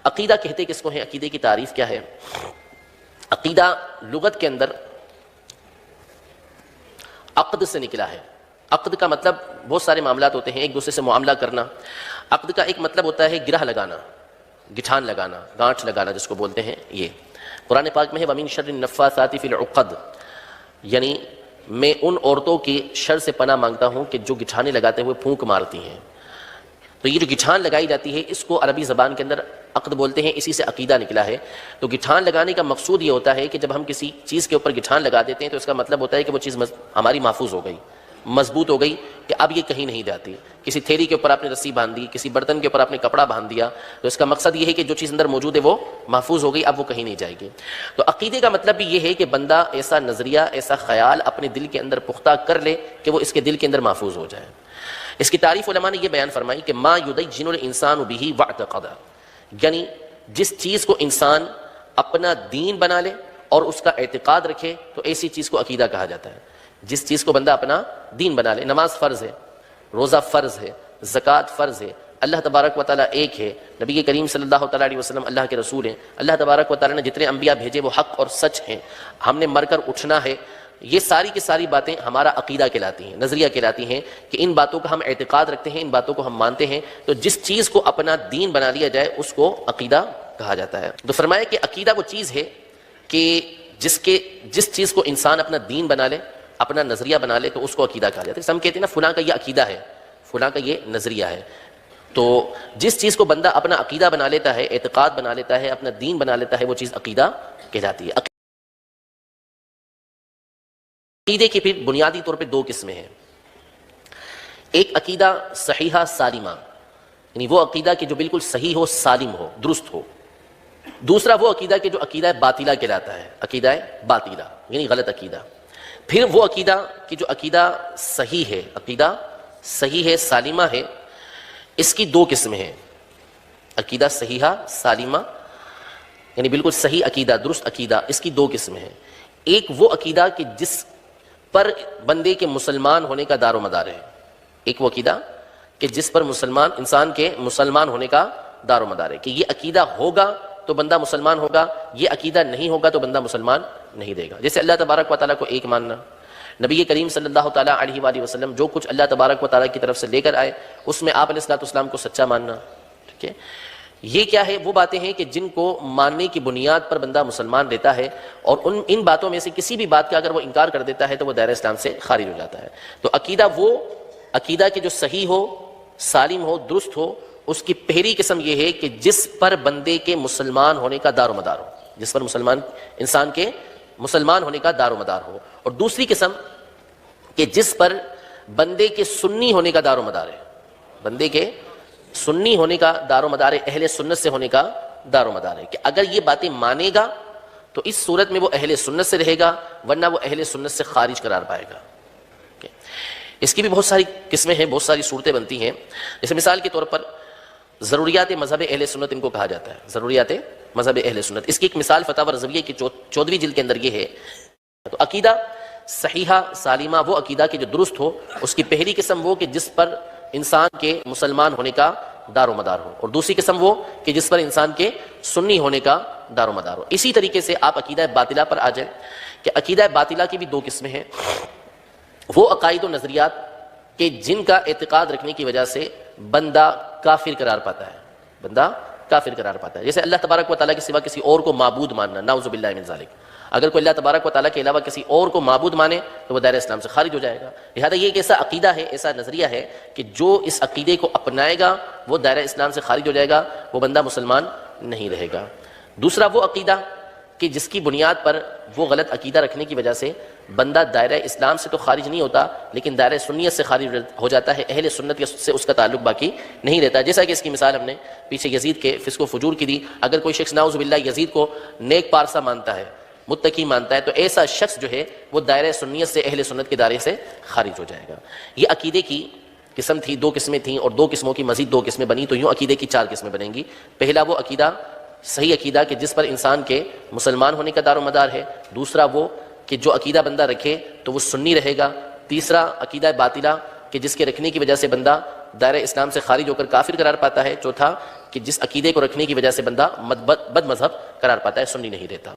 عقیدہ کہتے کس کو ہیں؟ عقیدے کی تعریف کیا ہے؟ عقیدہ لغت کے اندر عقد سے نکلا ہے۔ عقد کا مطلب بہت سارے معاملات ہوتے ہیں، ایک دوسرے سے معاملہ کرنا۔ عقد کا ایک مطلب ہوتا ہے گرہ لگانا، گٹھان لگانا، گانٹھ لگانا جس کو بولتے ہیں۔ یہ قرآن پاک میں ہے وَمِن شَرِّ النَّفَّاثَاتِ فِي الْعُقَدِ، یعنی میں ان عورتوں کی شر سے پناہ مانگتا ہوں کہ جو گٹھانے لگاتے ہوئے پھونک مارتی ہیں۔ تو یہ جو گٹھان لگائی جاتی ہے اس کو عربی زبان کے اندر عقد بولتے ہیں، اسی سے عقیدہ نکلا ہے۔ تو گٹھان لگانے کا مقصود یہ ہوتا ہے کہ جب ہم کسی چیز کے اوپر گٹھان لگا دیتے ہیں تو اس کا مطلب ہوتا ہے کہ وہ چیز ہماری محفوظ ہو گئی، مضبوط ہو گئی، کہ اب یہ کہیں نہیں جاتی۔ کسی تھیلی کے اوپر آپ نے رسی باندھ دی، کسی برتن کے اوپر آپ نے کپڑا باندھ دیا، تو اس کا مقصد یہ ہے کہ جو چیز اندر موجود ہے وہ محفوظ ہو گئی، اب وہ کہیں نہیں جائے گی۔ تو عقیدے کا مطلب بھی یہ ہے کہ بندہ ایسا نظریہ، ایسا خیال اپنے دل کے اندر پختہ کر لے کہ وہ اس کے دل کے اندر محفوظ ہو جائے۔ اس کی تعریف علماء نے یہ بیان فرمائی کہ ما یدین الانسان بہ واعتقد، یعنی جس چیز کو انسان اپنا دین بنا لے اور اس کا اعتقاد رکھے تو ایسی چیز کو عقیدہ کہا جاتا ہے۔ جس چیز کو بندہ اپنا دین بنا لے، نماز فرض ہے، روزہ فرض ہے، زکوٰۃ فرض ہے، اللہ تبارک و تعالیٰ ایک ہے، نبی کریم صلی اللہ تعالیٰ علیہ وسلم اللہ کے رسول ہیں، اللہ تبارک و تعالیٰ نے جتنے انبیاء بھیجے وہ حق اور سچ ہیں، ہم نے مر کر اٹھنا ہے، یہ ساری کی ساری باتیں ہمارا عقیدہ کہلاتی ہیں، نظریہ کہلاتی ہیں کہ ان باتوں کا ہم اعتقاد رکھتے ہیں، ان باتوں کو ہم مانتے ہیں۔ تو جس چیز کو اپنا دین بنا لیا جائے اس کو عقیدہ کہا جاتا ہے۔ تو فرمایا کہ عقیدہ وہ چیز ہے کہ جس چیز کو انسان اپنا دین بنا لے، اپنا نظریہ بنا لے تو اس کو عقیدہ کہا جاتا ہے۔ ہم کہتے ہیں نا فلاں کا یہ عقیدہ ہے، فلاں کا یہ نظریہ ہے۔ تو جس چیز کو بندہ اپنا عقیدہ بنا لیتا ہے، اعتقاد بنا لیتا ہے، اپنا دین بنا لیتا ہے، وہ چیز عقیدہ کہلاتی ہے۔ عقیدے کی پھر بنیادی طور پہ دو قسمیں ہیں۔ ایک عقیدہ صحیحہ سالمہ، یعنی وہ عقیدہ کہ جو بالکل صحیح ہو، سالم ہو، درست ہو۔ دوسرا وہ عقیدہ کہ جو عقیدہ باطلہ کہلاتا ہے، عقیدہ باطلہ یعنی غلط عقیدہ۔ پھر وہ عقیدہ کہ جو عقیدہ صحیح ہے، عقیدہ صحیح ہے، سالمہ ہے، اس کی دو قسمیں ہیں۔ عقیدہ صحیحہ سالمہ یعنی بالکل صحیح عقیدہ، درست عقیدہ، اس کی دو قسمیں ہیں۔ ایک وہ عقیدہ کہ جس پر بندے کے مسلمان ہونے کا دار و مدار ہے، ایک وہ عقیدہ کہ جس پر انسان کے مسلمان ہونے کا دار و مدار ہے، کہ یہ عقیدہ ہوگا تو بندہ مسلمان ہوگا، یہ عقیدہ نہیں ہوگا تو بندہ مسلمان نہیں دے گا۔ جیسے اللہ تبارک و تعالیٰ کو ایک ماننا، نبی کریم صلی اللہ تعالیٰ علیہ وآلہ وسلم جو کچھ اللہ تبارک و تعالیٰ کی طرف سے لے کر آئے اس میں آپ علیہ الصلوۃ والسلام کو سچا ماننا، ٹھیک ہے۔ یہ کیا ہے؟ وہ باتیں ہیں کہ جن کو ماننے کی بنیاد پر بندہ مسلمان رہتا ہے، اور ان باتوں میں سے کسی بھی بات کا اگر وہ انکار کر دیتا ہے تو وہ دائرہ اسلام سے خارج ہو جاتا ہے۔ تو عقیدہ وہ عقیدہ کہ جو صحیح ہو، سالم ہو، درست ہو، اس کی پہلی قسم یہ ہے کہ جس پر بندے کے مسلمان ہونے کا دار و مدار ہو، جس پر انسان کے مسلمان ہونے کا دار و مدار ہو۔ اور دوسری قسم کہ جس پر بندے کے سنی ہونے کا دار و مدار ہے، بندے کے سنی ہونے کا دار و مدار ہے، اہل سنت سے ہونے کا دار و مدار ہے، کہ اگر یہ باتیں مانے گا تو اس صورت میں وہ اہل سنت سے رہے گا، ورنہ وہ اہل سنت سے خارج قرار پائے گا۔ اس کی بھی بہت ساری قسمیں ہیں، بہت ساری صورتیں بنتی ہیں۔ جیسے مثال کے طور پر ضروریات مذہب اہل سنت ان کو کہا جاتا ہے، ضروریات مذہب اہل سنت۔ اس کی ایک مثال فتاوی رضویہ کی 14ویں جلد کے اندر یہ ہے۔ تو عقیدہ صحیحہ سالمہ وہ عقیدہ کہ جو درست ہو، اس کی پہلی قسم وہ کہ جس پر انسان کے مسلمان ہونے کا دار و مدار ہو، اور دوسری قسم وہ کہ جس پر انسان کے سنی ہونے کا دار و مدار ہو۔ اسی طریقے سے آپ عقیدہ باطلہ پر آ جائیں کہ عقیدہ باطلہ کی بھی دو قسمیں ہیں۔ وہ عقائد و نظریات کہ جن کا اعتقاد رکھنے کی وجہ سے بندہ کافر قرار پاتا ہے، بندہ کافر قرار پاتا ہے۔ جیسے اللہ تبارک و تعالیٰ کے سوا کسی اور کو معبود ماننا، نعوذ باللہ من ذالک۔ اگر کوئی اللہ تبارک و تعالیٰ کے علاوہ کسی اور کو معبود مانے تو وہ دائرہ اسلام سے خارج ہو جائے گا۔ لہذا یہ ایک ایسا عقیدہ ہے، ایسا نظریہ ہے کہ جو اس عقیدے کو اپنائے گا وہ دائرہ اسلام سے خارج ہو جائے گا، وہ بندہ مسلمان نہیں رہے گا۔ دوسرا وہ عقیدہ کہ جس کی بنیاد پر وہ غلط عقیدہ رکھنے کی وجہ سے بندہ دائرہ اسلام سے تو خارج نہیں ہوتا لیکن دائرہ سنیت سے خارج ہو جاتا ہے، اہل سنت سے اس کا تعلق باقی نہیں رہتا۔ جیسا کہ اس کی مثال ہم نے پیچھے یزید کے فسق و فجور کی دی۔ اگر کوئی شخص نعوذ باللہ یزید کو نیک پارسا مانتا ہے، متقی مانتا ہے، تو ایسا شخص جو ہے وہ دائرہ سنیت سے، اہل سنت کے دائرے سے خارج ہو جائے گا۔ یہ عقیدے کی قسم تھی، دو قسمیں تھیں، اور دو قسموں کی مزید دو قسمیں بنی، تو یوں عقیدے کی چار قسمیں بنیں گی۔ پہلا وہ عقیدہ صحیح عقیدہ کہ جس پر انسان کے مسلمان ہونے کا دار و مدار ہے۔ دوسرا وہ کہ جو عقیدہ بندہ رکھے تو وہ سنی رہے گا۔ تیسرا عقیدہ باطلہ کہ جس کے رکھنے کی وجہ سے بندہ دائرہ اسلام سے خارج ہو کر کافر قرار پاتا ہے۔ چوتھا کہ جس عقیدے کو رکھنے کی وجہ سے بندہ بد مذہب قرار پاتا ہے، سنی نہیں رہتا۔